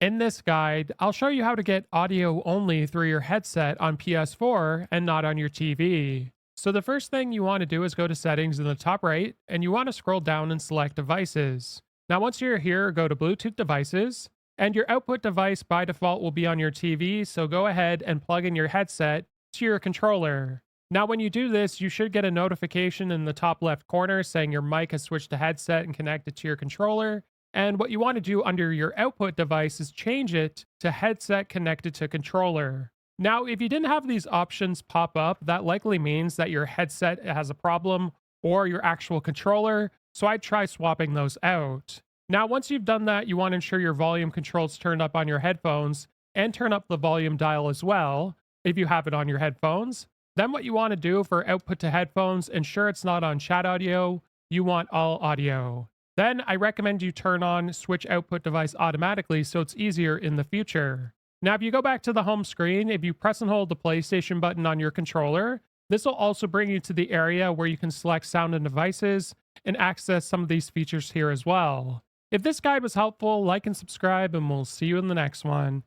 In this guide, I'll show you how to get audio only through your headset on PS4 and not on your TV. So the first thing you want to do is go to settings in the top right and you want to scroll down and select devices. Now once you're here, go to Bluetooth devices and your output device by default will be on your TV, so go ahead and plug in your headset to your controller. Now when you do this, you should get a notification in the top left corner saying your mic has switched to headset and connected to your controller. And what you want to do under your output device is change it to headset connected to controller. Now, if you didn't have these options pop up, that likely means that your headset has a problem or your actual controller. So I'd try swapping those out. Now, once you've done that, you want to ensure your volume controls turned up on your headphones and turn up the volume dial as well if you have it on your headphones. Then what you want to do for output to headphones, ensure it's not on chat audio. You want all audio. Then I recommend you turn on switch output device automatically so it's easier in the future. Now, if you go back to the home screen, if you press and hold the PlayStation button on your controller, this will also bring you to the area where you can select sound and devices and access some of these features here as well. If this guide was helpful, like and subscribe, and we'll see you in the next one.